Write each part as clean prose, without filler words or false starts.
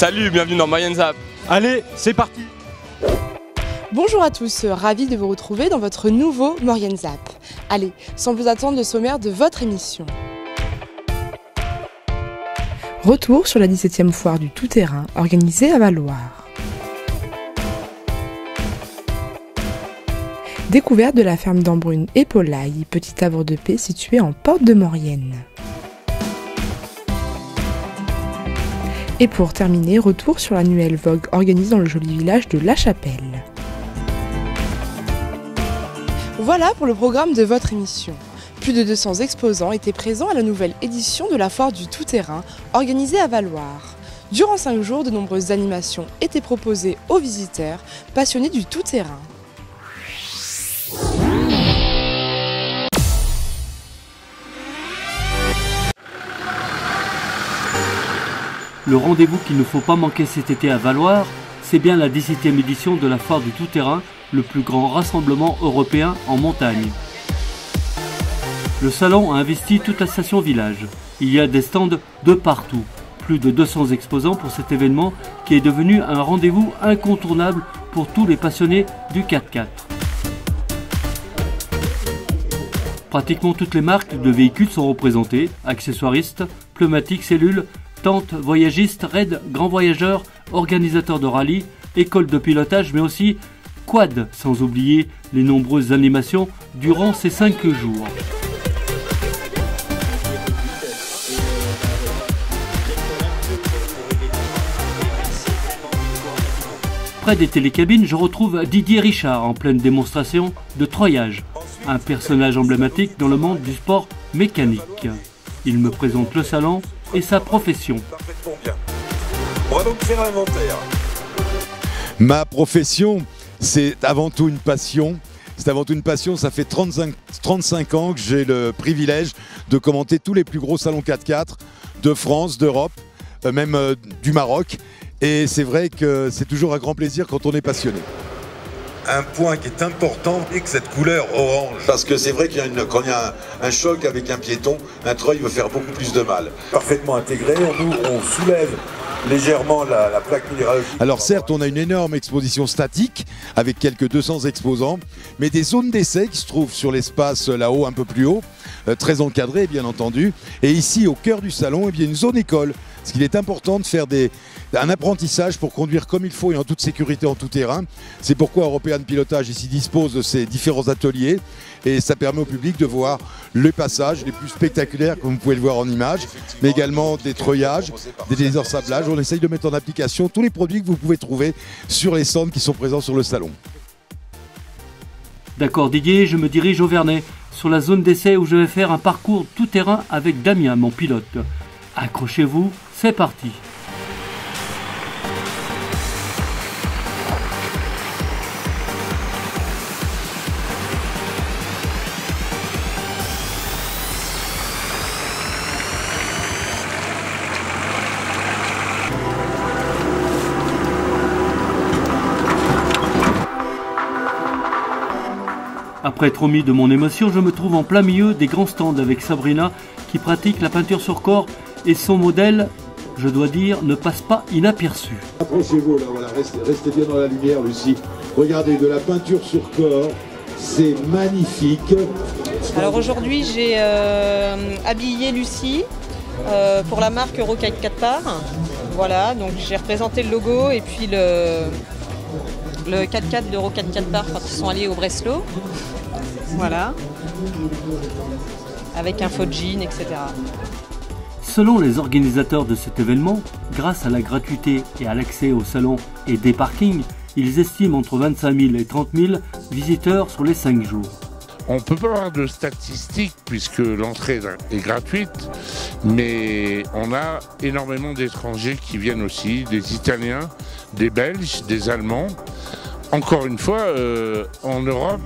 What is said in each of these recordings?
Salut, bienvenue dans Moyenne Zap. Allez, c'est parti. Bonjour à tous, ravi de vous retrouver dans votre nouveau Moyenne Zap. Allez, sans plus attendre, le sommaire de votre émission. Retour sur la 17e foire du tout-terrain organisée à Valloire. Découverte de la ferme d'Embrune et Polaille, petit havre de paix situé en porte de Maurienne. Et pour terminer, retour sur l'annuel Vogue organisé dans le joli village de La Chapelle. Voilà pour le programme de votre émission. Plus de 200 exposants étaient présents à la nouvelle édition de la foire du tout-terrain organisée à Valloire. Durant 5 jours, de nombreuses animations étaient proposées aux visiteurs passionnés du tout-terrain. Le rendez-vous qu'il ne faut pas manquer cet été à Valloire, c'est bien la 17e édition de la foire du tout-terrain, le plus grand rassemblement européen en montagne. Le salon a investi toute la station village. Il y a des stands de partout. Plus de 200 exposants pour cet événement qui est devenu un rendez-vous incontournable pour tous les passionnés du 4x4. Pratiquement toutes les marques de véhicules sont représentées, accessoiristes, pneumatiques, cellules, tentes, voyagistes, raids, grands voyageurs, organisateurs de rallye, écoles de pilotage, mais aussi quad, sans oublier les nombreuses animations durant ces 5 jours. Près des télécabines, je retrouve Didier Richard en pleine démonstration de treuillage, un personnage emblématique dans le monde du sport mécanique. Il me présente le salon et sa profession. Parfaitement bien. On va donc faire l'inventaire. Ma profession, c'est avant tout une passion. Ça fait 35 ans que j'ai le privilège de commenter tous les plus gros salons 4x4 de France, d'Europe, même du Maroc. Et c'est vrai que c'est toujours un grand plaisir quand on est passionné. Un point qui est important, c'est que cette couleur orange. Parce que c'est vrai qu'il y a quand il y a un choc avec un piéton, un treuil va faire beaucoup plus de mal. Parfaitement intégré, on soulève légèrement la plaque minéralogique. Alors certes, on a une énorme exposition statique avec quelques 200 exposants, mais des zones d'essai qui se trouvent sur l'espace là-haut, un peu plus haut, très encadrées bien entendu. Et ici, au cœur du salon, eh bien, une zone école. Parce qu'il est important de faire un apprentissage pour conduire comme il faut et en toute sécurité en tout terrain. C'est pourquoi European Pilotage ici dispose de ces différents ateliers et ça permet au public de voir les passages les plus spectaculaires comme vous pouvez le voir en image, mais également des treuillages, des désersablages. On essaye de mettre en application tous les produits que vous pouvez trouver sur les stands qui sont présents sur le salon. D'accord Didier, je me dirige au Vernet, sur la zone d'essai où je vais faire un parcours tout terrain avec Damien, mon pilote. Accrochez-vous, c'est parti. Après être remis de mon émotion, je me trouve en plein milieu des grands stands avec Sabrina qui pratique la peinture sur corps et son modèle, je dois dire, ne passe pas inaperçu. Approchez-vous là, voilà, restez bien dans la lumière Lucie. Regardez, de la peinture sur corps, c'est magnifique. Alors aujourd'hui j'ai habillé Lucie pour la marque Euro 4x4 Par. Voilà, donc j'ai représenté le logo et puis le 4x4 d'Euro 4x4 Par quand ils sont allés au Breslau. Voilà. Avec un faux jean, etc. Selon les organisateurs de cet événement, grâce à la gratuité et à l'accès au salon et des parkings, ils estiment entre 25 000 et 30 000 visiteurs sur les 5 jours. On ne peut pas avoir de statistiques puisque l'entrée est gratuite, mais on a énormément d'étrangers qui viennent aussi, des Italiens, des Belges, des Allemands. Encore une fois, en Europe,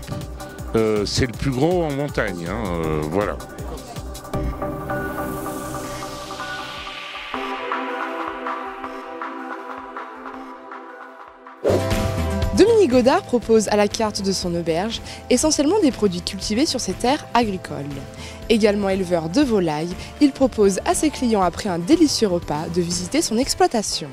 c'est le plus gros en montagne, voilà. Dominique Godard propose à la carte de son auberge essentiellement des produits cultivés sur ses terres agricoles. Également éleveur de volailles, il propose à ses clients après un délicieux repas de visiter son exploitation.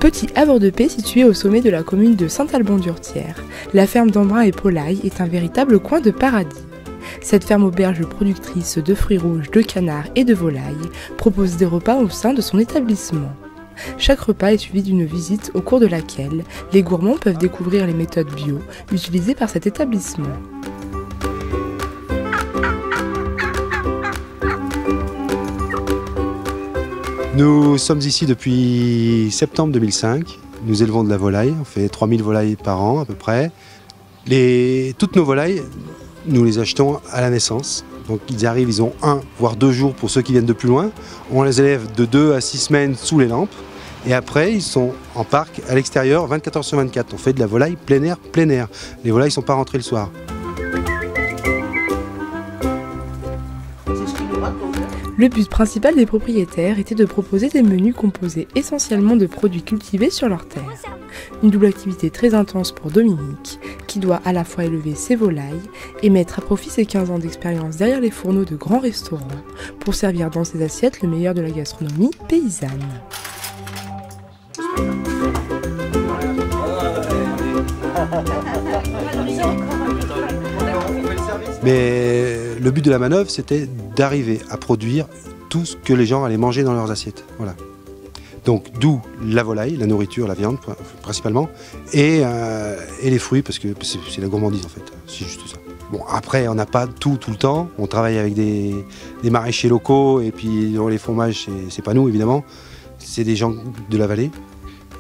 Petit havre de paix situé au sommet de la commune de Saint-Alban-d'Urtière, la ferme d'Embrun et Polaille est un véritable coin de paradis. Cette ferme auberge productrice de fruits rouges, de canards et de volailles propose des repas au sein de son établissement. Chaque repas est suivi d'une visite au cours de laquelle les gourmands peuvent découvrir les méthodes bio utilisées par cet établissement. Nous sommes ici depuis septembre 2005. Nous élevons de la volaille. On fait 3000 volailles par an à peu près. Toutes nos volailles, nous les achetons à la naissance. Donc ils arrivent, ils ont 1 voire 2 jours pour ceux qui viennent de plus loin. On les élève de 2 à 6 semaines sous les lampes. Et après, ils sont en parc à l'extérieur 24 heures sur 24. On fait de la volaille plein air, plein air. Les volailles ne sont pas rentrées le soir. Le but principal des propriétaires était de proposer des menus composés essentiellement de produits cultivés sur leur terre. Une double activité très intense pour Dominique, qui doit à la fois élever ses volailles et mettre à profit ses 15 ans d'expérience derrière les fourneaux de grands restaurants pour servir dans ses assiettes le meilleur de la gastronomie paysanne. Mais le but de la manœuvre, c'était d'arriver à produire tout ce que les gens allaient manger dans leurs assiettes. Voilà. Donc d'où la volaille, la nourriture, la viande principalement, et les fruits, parce que c'est la gourmandise en fait, c'est juste ça. Bon, après, on n'a pas tout le temps, on travaille avec des maraîchers locaux, et puis les fromages, c'est pas nous évidemment, c'est des gens de la vallée,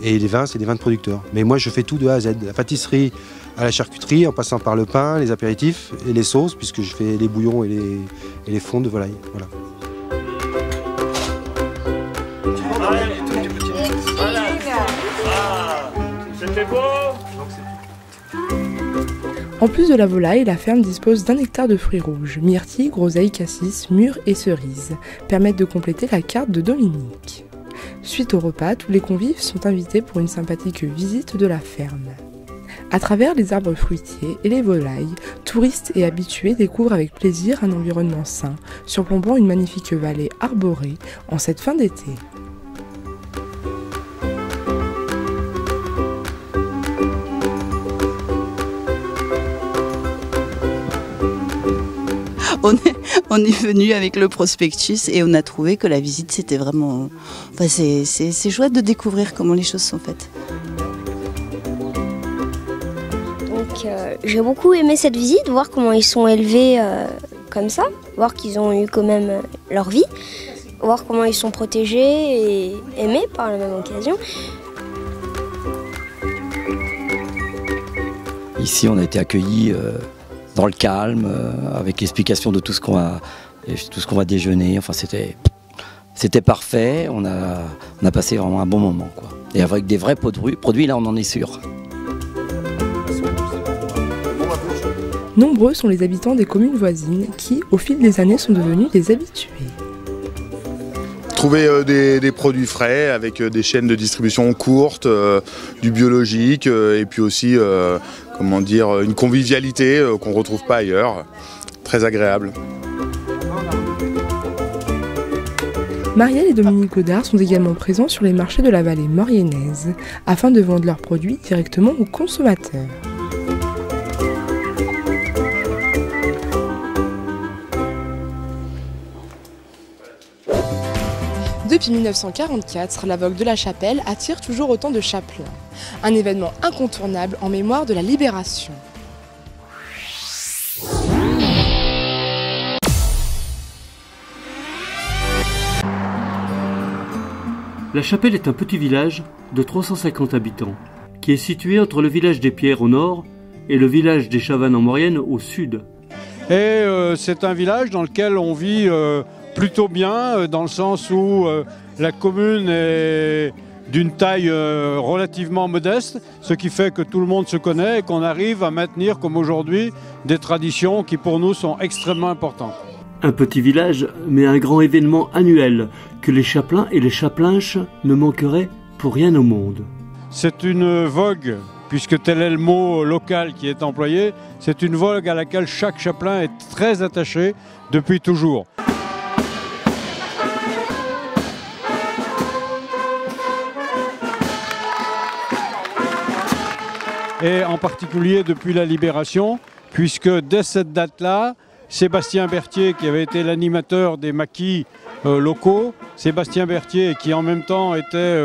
et les vins, c'est des vins de producteurs. Mais moi, je fais tout de A à Z, de la pâtisserie à la charcuterie, en passant par le pain, les apéritifs et les sauces, puisque je fais les bouillons et les fonds de volaille. Voilà. En plus de la volaille, la ferme dispose d'1 hectare de fruits rouges, myrtilles, groseilles, cassis, mûres et cerises, permettent de compléter la carte de Dominique. Suite au repas, tous les convives sont invités pour une sympathique visite de la ferme. À travers les arbres fruitiers et les volailles, touristes et habitués découvrent avec plaisir un environnement sain, surplombant une magnifique vallée arborée en cette fin d'été. On est venu avec le prospectus et on a trouvé que la visite c'était vraiment... Enfin, c'est chouette de découvrir comment les choses sont faites. Donc j'ai beaucoup aimé cette visite, voir comment ils sont élevés comme ça, voir qu'ils ont eu quand même leur vie, voir comment ils sont protégés et aimés par la même occasion. Ici on a été accueillis dans le calme, avec l'explication de tout ce qu'on va déjeuner. Enfin, c'était parfait. On a passé vraiment un bon moment, quoi. Et avec des vrais produits, là, on en est sûr. Nombreux sont les habitants des communes voisines qui, au fil des années, sont devenus des habitués. Trouver des produits frais avec des chaînes de distribution courtes, du biologique et puis aussi comment dire, une convivialité qu'on ne retrouve pas ailleurs. Très agréable. Marielle et Dominique Godard sont également présents sur les marchés de la vallée mauriennaise afin de vendre leurs produits directement aux consommateurs. Depuis 1944, la vogue de la chapelle attire toujours autant de chapelains. Un événement incontournable en mémoire de la Libération. La Chapelle est un petit village de 350 habitants, qui est situé entre le village des Pierres au nord et le village des Chavannes en Maurienne au sud. Et c'est un village dans lequel on vit plutôt bien, dans le sens où la commune est d'une taille relativement modeste, ce qui fait que tout le monde se connaît et qu'on arrive à maintenir, comme aujourd'hui, des traditions qui pour nous sont extrêmement importantes. Un petit village, mais un grand événement annuel que les chapelains et les chapelainches ne manqueraient pour rien au monde. C'est une vogue, puisque tel est le mot local qui est employé, c'est une vogue à laquelle chaque chapelain est très attaché depuis toujours. et en particulier depuis la Libération, puisque dès cette date-là, Sébastien Berthier, qui avait été l'animateur des maquis locaux, Sébastien Berthier qui en même temps était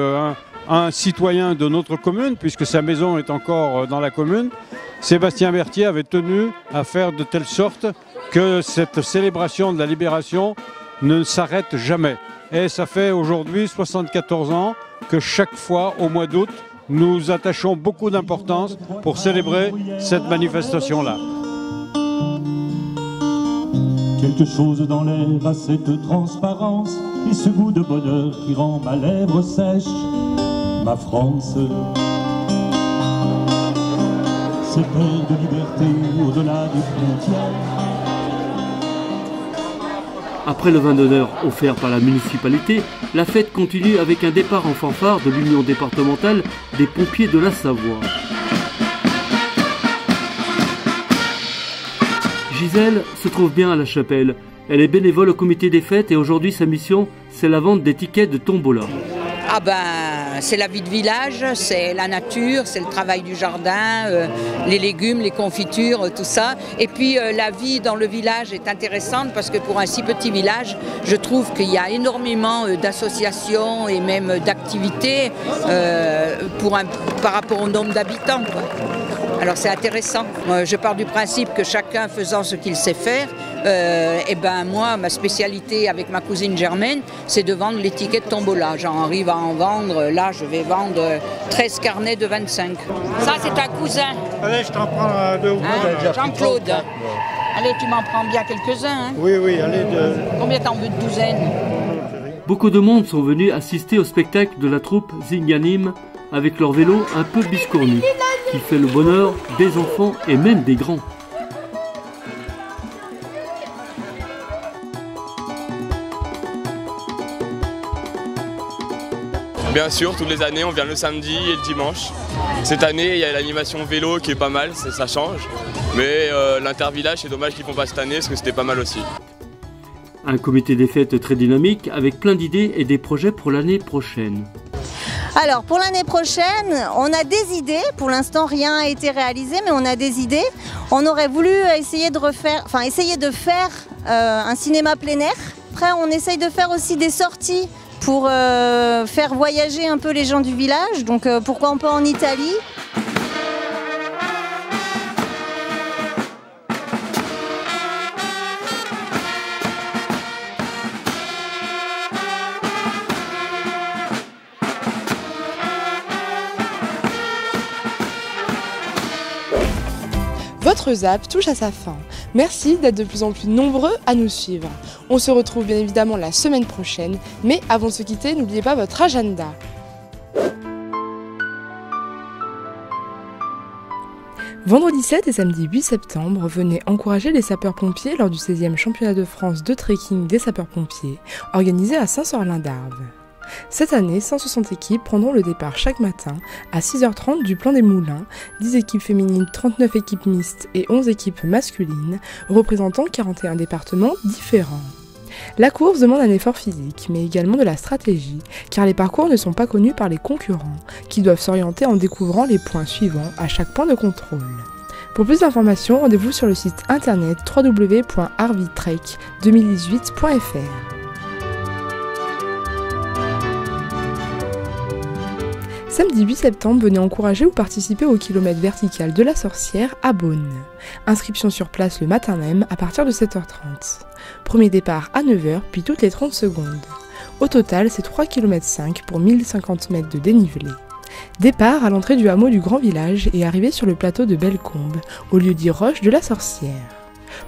un citoyen de notre commune, puisque sa maison est encore dans la commune, Sébastien Berthier avait tenu à faire de telle sorte que cette célébration de la Libération ne s'arrête jamais. Et ça fait aujourd'hui 74 ans que chaque fois, au mois d'août, nous attachons beaucoup d'importance pour célébrer cette manifestation-là. Quelque chose dans l'air a cette transparence et ce goût de bonheur qui rend ma lèvre sèche. Ma France, cette ère de liberté au-delà des frontières. Après le vin d'honneur offert par la municipalité, la fête continue avec un départ en fanfare de l'Union départementale des pompiers de la Savoie. Gisèle se trouve bien à la Chapelle. Elle est bénévole au comité des fêtes et aujourd'hui sa mission, c'est la vente des tickets de tombola. Ah ben, c'est la vie de village, c'est la nature, c'est le travail du jardin, les légumes, les confitures, tout ça. Et puis la vie dans le village est intéressante parce que pour un si petit village, je trouve qu'il y a énormément d'associations et même d'activités par rapport au nombre d'habitants. Alors c'est intéressant. Je pars du principe que chacun faisant ce qu'il sait faire, et ben moi, ma spécialité avec ma cousine Germaine, c'est de vendre les tickets de tombola. J'en arrive à en vendre, là je vais vendre 13 carnets de 25. Ça c'est un cousin. Allez, je t'en prends deux ou trois. Jean-Claude. Allez, tu m'en prends bien quelques-uns. Hein. Oui, allez. Combien t'en veux, de douzaine? Beaucoup de monde sont venus assister au spectacle de la troupe Zinganim avec leur vélo un peu biscornu, qui fait le bonheur des enfants et même des grands. Bien sûr, toutes les années, on vient le samedi et le dimanche. Cette année, il y a l'animation vélo qui est pas mal, ça change. Mais l'intervillage, c'est dommage qu'ils ne font pas cette année, parce que c'était pas mal aussi. Un comité des fêtes très dynamique, avec plein d'idées et des projets pour l'année prochaine. Alors pour l'année prochaine, on a des idées. Pour l'instant, rien n'a été réalisé, mais on a des idées. On aurait voulu essayer de faire un cinéma plein air. Après, on essaye de faire aussi des sorties pour faire voyager un peu les gens du village. Donc pourquoi pas en Italie. Votre ZAP touche à sa fin. Merci d'être de plus en plus nombreux à nous suivre. On se retrouve bien évidemment la semaine prochaine, mais avant de se quitter, n'oubliez pas votre agenda. Vendredi 7 et samedi 8 septembre, venez encourager les sapeurs-pompiers lors du 16e championnat de France de trekking des sapeurs-pompiers, organisé à Saint-Sorlin-d'Arves. Cette année, 160 équipes prendront le départ chaque matin à 6h30 du Plan des Moulins, 10 équipes féminines, 39 équipes mixtes et 11 équipes masculines, représentant 41 départements différents. La course demande un effort physique, mais également de la stratégie, car les parcours ne sont pas connus par les concurrents, qui doivent s'orienter en découvrant les points suivants à chaque point de contrôle. Pour plus d'informations, rendez-vous sur le site internet www.arvitrek2018.fr. Samedi 8 septembre, venez encourager ou participer au kilomètre vertical de la Sorcière à Beaune. Inscription sur place le matin même à partir de 7h30. Premier départ à 9h, puis toutes les 30 secondes. Au total, c'est 3,5 km pour 1050 mètres de dénivelé. Départ à l'entrée du hameau du Grand Village et arrivée sur le plateau de Bellecombe, au lieu-dit Roche de la Sorcière.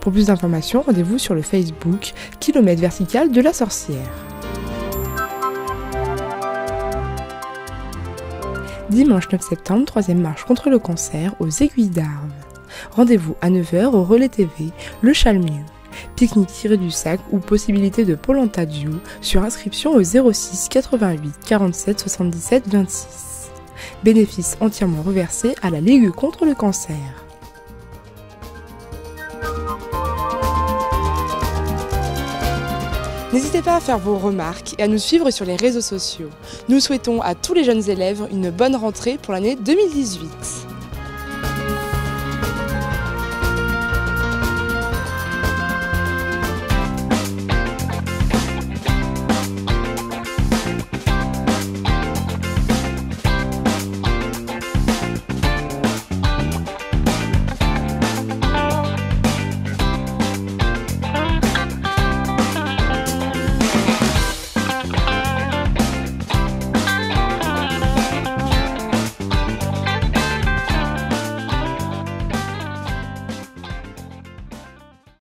Pour plus d'informations, rendez-vous sur le Facebook Kilomètre vertical de la Sorcière. Dimanche 9 septembre, 3e marche contre le cancer aux Aiguilles d'Arves. Rendez-vous à 9h au Relais TV, le Chalmieux. Pique-nique tiré du sac ou possibilité de polenta duo sur inscription au 06 88 47 77 26. Bénéfice entièrement reversé à la Ligue contre le cancer. N'hésitez pas à faire vos remarques et à nous suivre sur les réseaux sociaux. Nous souhaitons à tous les jeunes élèves une bonne rentrée pour l'année 2018.